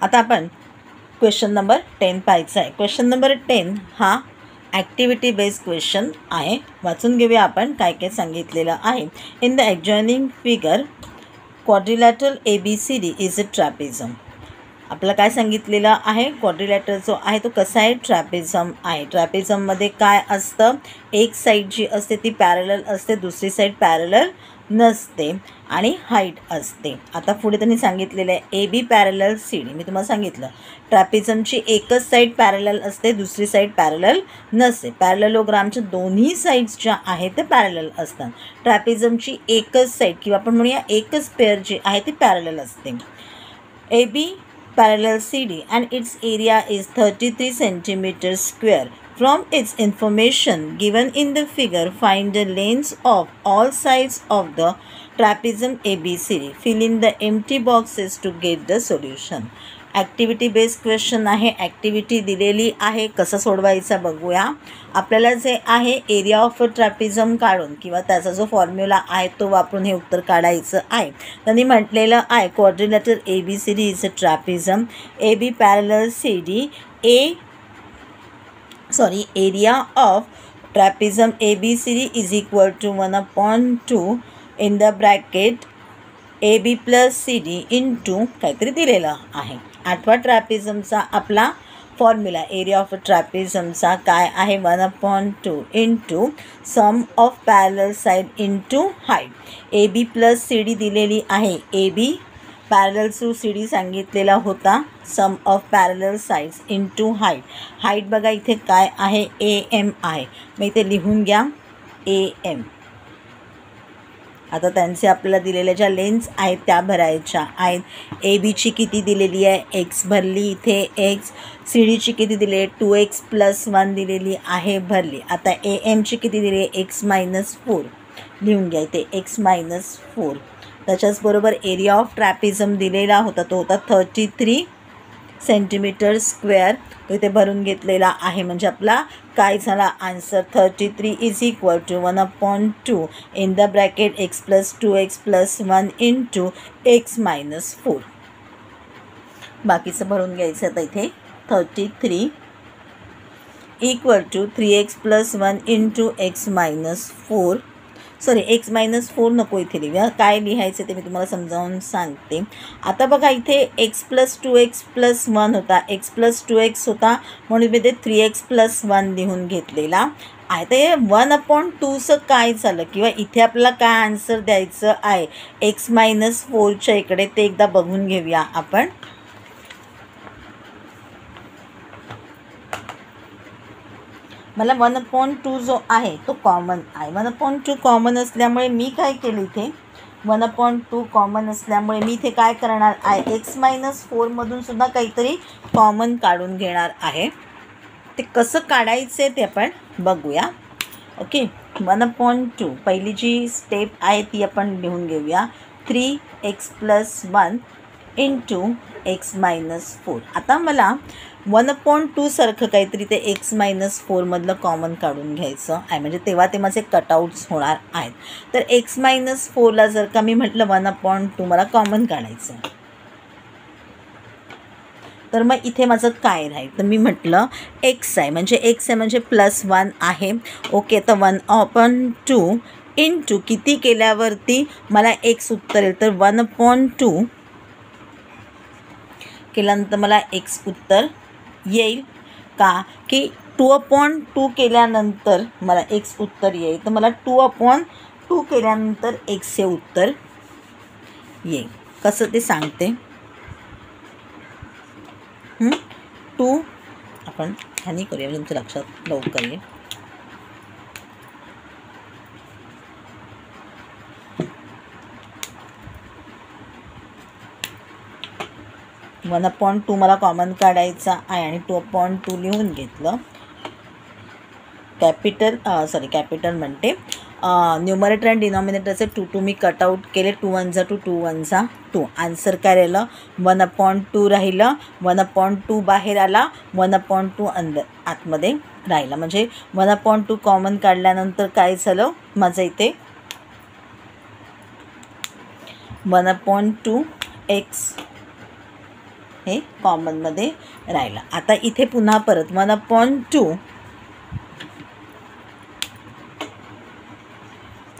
आता आपण question number 10 पाहायचा आहे. क्वेश्चन नंबर 10 हा ॲक्टिव्हिटी बेस्ड क्वेश्चन आहे. वाचून घेऊया आपण काय काय सांगितलेलं आहे. In the adjoining figure quadrilateral ABCD is a trapezium. आपल्याला काय सांगितलेलं आहे, क्वाड्रिलॅटरल जो आहे तो कसा आहे, ट्रॅपिझम आहे. ट्रॅपिझममध्ये काय असतं, एक साईड जी असते ती पॅरलल असते, दुसरी साईड पॅरलल नसते आणि हाईट असते. आता पुढे त्यांनी सांगितलेलं आहे AB पॅरलल CD. मी तुम्हाला सांगितलं ट्रॅपिझमची एकच साईड पॅरलल असते, दुसरी साईड पॅरलल नसते. पॅरललोग्रामच्या दोन्ही साईड्स ज्या आहेत ते पॅरलल असतात. ट्रॅपिझमची एकच साईड किंवा आपण म्हणूया एकच पेअर जी आहे ती पॅरलल असते. AB parallel CD and its area is 33 centimeters square. From its information given in the figure, find the lengths of all sides of the trapezium ABCD. Fill in the empty boxes to get the solution. Activity based question आहे. Activity दिलेली आहे, कसं सोडवायचं बघूया. आपल्याला जे आहे area of a ट्रॅपिझम काढून किंवा त्याचा जो फॉर्म्युला आहे तो वापरून हे उत्तर काढायचं आहे. त्यांनी म्हटलेलं आहे quadrilateral ABCD is a trapezium. AB parallel CD area of trapezium ABCD is equal to 1/2 in the bracket AB plus CD into काहीतरी दिलेलं आहे. आठवा ट्रॅपिझमचा आपला फॉर्म्युला एरिया ऑफ ट्रॅपिझमचा काय आहे, 1/2 into sum of parallel side into height. AB plus CD दिलेली आहे. AB parallel to CD सांगितलेला होता, sum of parallel sides into height. Height बघा इथे काय आहे, AM आहे. मग इथे लिहून घ्या AM. आता त्यांचे आपल्याला दिलेल्या ज्या लेन्स आहेत त्या भरायच्या आहेत. ABची किती दिलेली आहे, x भरली इथे x. CDची किती दिली आहे, 2x + 1 दिलेली आहे, भरली. आता AMची किती दिली आहे, x-4 लिहून घ्या इथे x-4. त्याच्याचबरोबर एरिया ऑफ ट्रॅपिझम दिलेला होता, तो होता 33 सेंटीमीटर स्क्वेअर. तो इथे भरून घेतलेला आहे. म्हणजे आपला काय झाला answer, 33 is equal to 1/2 in the bracket x + 2x + 1 into x-4. बाकीचं भरून घ्यायचं. आता इथे 33 equal to 3x + 1 into x-4. Sorry x-4 नको इथे लिहूया, काय लिहायचं ते मी तुम्हाला समजावून सांगते. आता बघा इथे x + 2x + 1 होता, x + 2x होता म्हणून मी ते 3x + 1 लिहून घेतलेला आहे. ते 1/2चं काय झालं किंवा इथे आपल्याला काय आन्सर द्यायचं आहे x-4च्या इकडे, ते एकदा बघून घेऊया आपण. मला 1/2 जो आहे तो कॉमन आहे. 1/2 कॉमन असल्यामुळे मी काय केलं इथे, 1/2 कॉमन असल्यामुळे मी इथे काय करणार आहे, x-4 मधून सुद्धा काहीतरी कॉमन काढून घेणार आहे. ते कसं काढायचं ते आपण बघूया. ओके, 1/2 पहिली जी स्टेप आहे ती आपण लिहून घेऊया, 3x + 1 इंटू x-4. आता मला 1/2 सारखं काहीतरी ते x-4 मधलं कॉमन काढून घ्यायचं आहे, म्हणजे तेव्हा ते माझे कटआउट्स होणार आहेत. तर x-4ला जर का मी म्हटलं 1/2 मला कॉमन काढायचं, तर मग इथे माझं काय राहील, तर मी म्हटलं x आहे, म्हणजे x आहे म्हणजे +1 आहे. ओके, तर 1/2 इंटू किती केल्यावरती मला x उत्तर येईल, तर 1/2 केल्यानंतर मला x उत्तर येईल का, की 2/2 केल्यानंतर मला x उत्तर येईल, तर मला 2/2 केल्यानंतर x हे उत्तर येईल. कसं ते सांगते. 2 आपण ह्यानी करूया, तुमच्या लक्षात लवकर येईल. 1/2 मला कॉमन काढायचा आहे आणि 2/2 लिहून घेतलं. कॅपिटल म्हणते, न्यूमरेटर आणि डिनॉमिनेटरचे 2 मी कटआउट केले. 2 1 जा 2, 2 1 जा 2. आन्सर काय राहिलं, 1/2 राहिलं. 1/2 बाहेर आला, 1/2 आतमध्ये राहिला. म्हणजे 1/2 कॉमन काढल्यानंतर काय झालं माझं इथे, 1/2 x हे कॉमनमध्ये राहिलं. आता इथे पुन्हा परत 1/2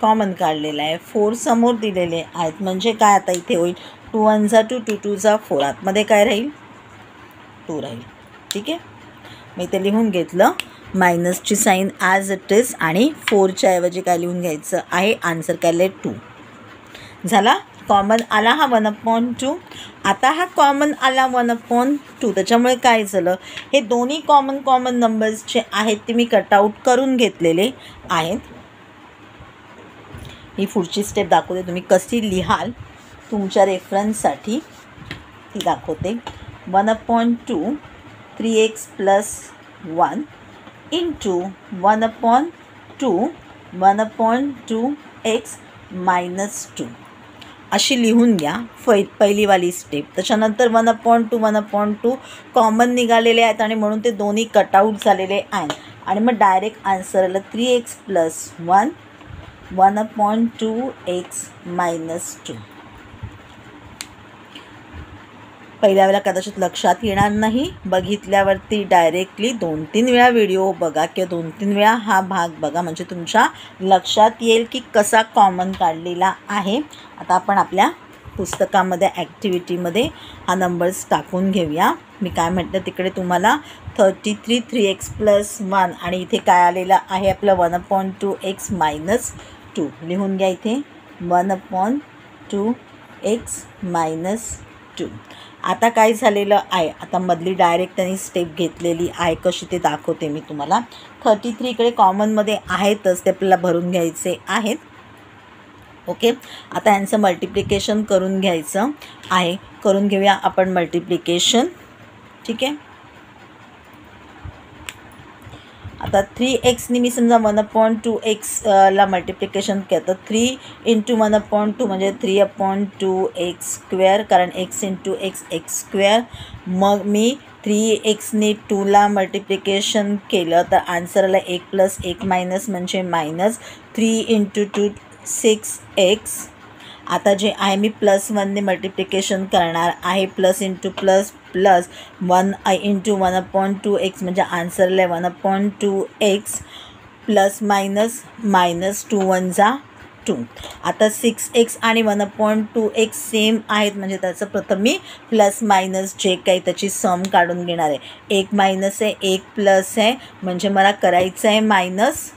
कॉमन काढलेला आहे. 4 समोर दिलेले आहेत म्हणजे काय आता इथे होईल 2 1 जा 2 2 2 जा 4. आतमध्ये काय राहील 2 राहील. ठीक आहे, मी ते लिहून घेतलं मायनसची साईन ॲज इट इज आणि 4च्या ऐवजी काय लिहून घ्यायचं आहे आन्सर काय 2 झाला. कॉमन आला हा 1/2. आता हा कॉमन आला 1/2 त्याच्यामुळे काय झालं हे दोन्ही कॉमन नंबर्सचे आहेत ते मी कटआउट करून घेतलेले आहेत. ही पुढची स्टेप दाखवते तुम्ही कशी लिहाल तुमच्या रेफरन्ससाठी ती दाखवते. 1/2 3x + 1 इंटू 1/2 1/2x - 2 अशी लिहून घ्या पहिलीवाली स्टेप. त्याच्यानंतर 1/2 1/2 कॉमन निघालेले आहेत आणि म्हणून ते दोन्ही कटआउट झालेले आहेत आणि मग डायरेक्ट आन्सर आलं 3x + 1 1/2x - 2. पहिल्या वेळेला कदाचित लक्षात येणार नाही, बघितल्यावरती डायरेक्टली 2-3 वेळा व्हिडिओ बघा किंवा 2-3 वेळा हा भाग बघा म्हणजे तुमच्या लक्षात येईल की कसा कॉमन काढलेला आहे. आता आपण आपल्या पुस्तकामध्ये ॲक्टिव्हिटीमध्ये हा नंबर्स टाकून घेऊया. मी काय म्हटलं तिकडे तुम्हाला 33 3x + 1 आणि इथे काय आलेलं आहे आपलं 1/2x - 2 लिहून घ्या. इथे 1/2x - 2. आता काय झालेलं आहे आता मधली डायरेक्ट त्यांनी स्टेप घेतलेली आहे कशी ते दाखवते मी तुम्हाला. 33 इकडे कॉमनमध्ये आहेतच ते आपल्याला भरून घ्यायचे आहेत. ओके, आता यांचं मल्टिप्लिकेशन करून घ्यायचं आहे. करून घेऊया आपण मल्टिप्लिकेशन. ठीक आहे, आता 3xनी मी समजा 1/2x ला मल्टिप्लिकेशन केलं तर 3 × 1/2 म्हणजे 3/2x², कारण x × x² मग मी 3xनी 2ला मल्टिप्लिकेशन केलं तर आन्सर आला 1 + 1 - म्हणजे -3 × 2 6x. आता जे आहे मी +1ने मल्टिप्लिकेशन करणार आहे. Plus into plus plus 1 × 1/2x म्हणजे आन्सर आलं 1/2x ± -2 1 जा 2. आता 6x आणि 1/2x सेम आहेत म्हणजे त्याचं प्रथम मी प्लस मायनस जे काही त्याची सम काढून घेणार आहे. 1 मायनस आहे 1 प्लस आहे म्हणजे मला करायचं आहे मायनस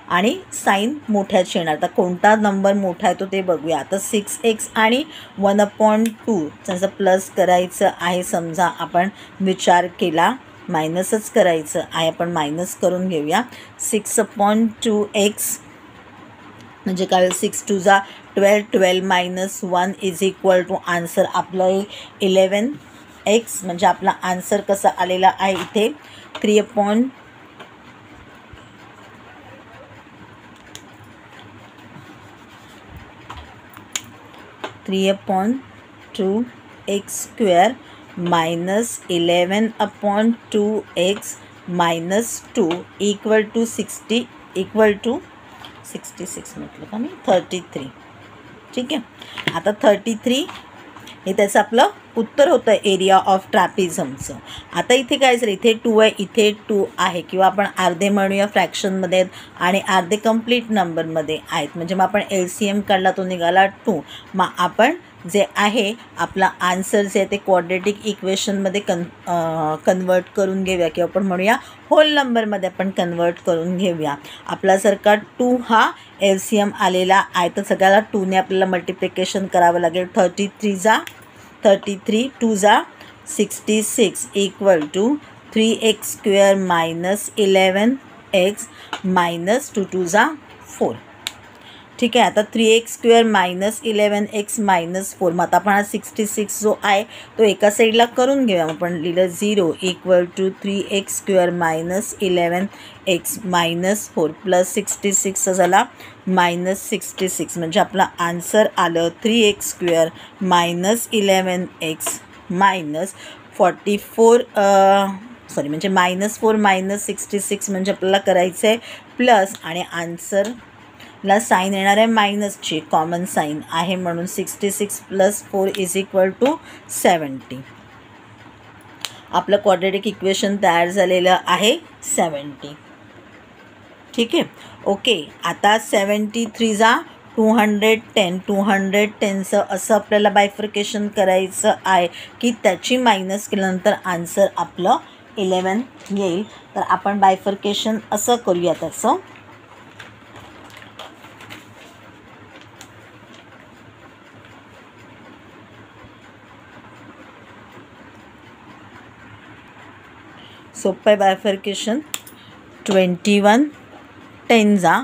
आणि साईन मोठ्याची येणार. तर कोणता नंबर मोठा आहे तो ते बघूया. आता 6x आणि 1/2 त्याचं प्लस करायचं आहे. समजा आपण विचार केला मायनसच करायचं आहे आपण मायनस करून घेऊया. 6/2x म्हणजे काय 6 2 जा 12 12 - 1 = आन्सर आपलं येईल 11x म्हणजे आपला आन्सर कसा आलेला आहे इथे 3/2x² -11/2x - 2 = 60 = 66 म्हटलं का मी 33. ठीक आहे, आता 33 हे त्याचं आपलं उत्तर होतं एरिया ऑफ ट्रॅपिझमचं. आता इथे काय झालं इथे 2 आहे इथे 2 आहे किंवा आपण अर्धे म्हणूया फ्रॅक्शनमध्ये आहेत आणि अर्धे कंप्लीट नंबरमध्ये आहेत म्हणजे मग आपण LCM काढला तो निघाला 2. मग आपण जे आहे आपला आन्सर जे आहे ते क्वाड्रेटिक इक्वेशनमध्ये कन्वर्ट करून घेऊया किंवा आपण म्हणूया होल नंबरमध्ये आपण कन्वर्ट करून घेऊया. आपला जर का 2 हा LCM आलेला आहे तर सगळ्याला 2ने आपल्याला मल्टिप्लिकेशन करावं लागेल. 33 2 जा 66 = 3x² - 11x - 2 2 जा 4. ठीक आहे, आता 3x² - 11x - 4. मग आता आपण हा 66 जो आहे तो एका साईडला करून घेऊया. आपण लिहिलं 0 = 3x² - 11x - 4 प्लस 66 झाला -66 म्हणजे आपला आन्सर आलं 3x² - 11x - 44 म्हणजे -4 - 66 म्हणजे आपल्याला करायचं आहे प्लस आणि आन्सर ला साईन येणार आहे मायनसची, कॉमन साईन आहे म्हणून 66 + 4 = 70. आपलं क्वाड्रॅटिक इक्वेशन तयार झालेलं आहे 70. ठीक आहे. ओके, आता 73 जा 210, 210चं असं आपल्याला बायफर्केशन करायचं आहे की त्याची मायनस केल्यानंतर आन्सर आपलं 11 येईल. तर आपण बायफर्केशन असं करूया त्याचं. सोपं बायफर्केशन. 21 10 जा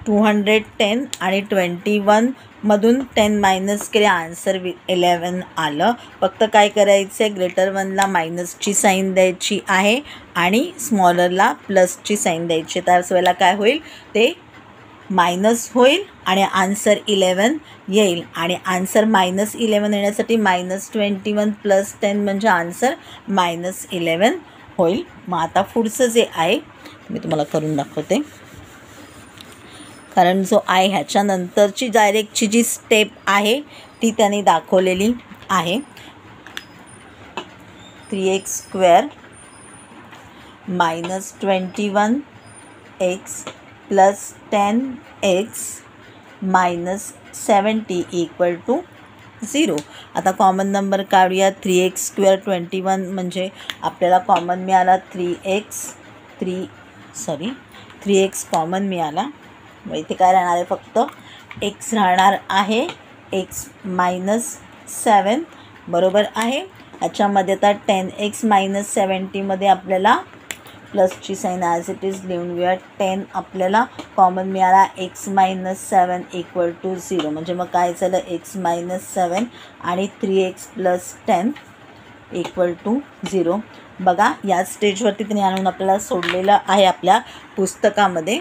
210 आणि 21 मधून 10 मायनस केले, आन्सर 11 आलं. फक्त काय करायचं आहे, ग्रेटर वनला मायनसची साईन द्यायची आहे आणि स्मॉलरला प्लसची साईन द्यायची. त्याच वेळेला काय होईल, ते मायनस होईल आणि आन्सर 11 येईल. आणि आन्सर -11 येण्यासाठी -21 + 10 म्हणजे आन्सर -11 होईल. मग आता पुढचं जे आहे मी तुम्हाला करून दाखवते, कारण जो आहे ह्याच्यानंतरची डायरेक्टची जी स्टेप आहे ती त्यांनी दाखवलेली आहे. 3x² - 21x + 10x - 70 = 0. आता कॉमन नंबर काढूया. 3x² 21 म्हणजे आपल्याला कॉमन मिळाला 3x कॉमन मिळाला. मग इथे काय राहणार आहे, फक्त x राहणार आहे, x - 7 बरोबर आहे. ह्याच्यामध्ये आता 10x - 70मध्ये आपल्याला प्लसची साईन ॲज इट इज लिहून घेऊया. 10 आपल्याला कॉमन मिळाला, x - 7 = 0. म्हणजे मग काय झालं, x - 7 आणि 3x + 10 = 0. बघा, या स्टेजवरती त्यांनी आणून आपल्याला सोडलेलं आहे आपल्या पुस्तकामध्ये.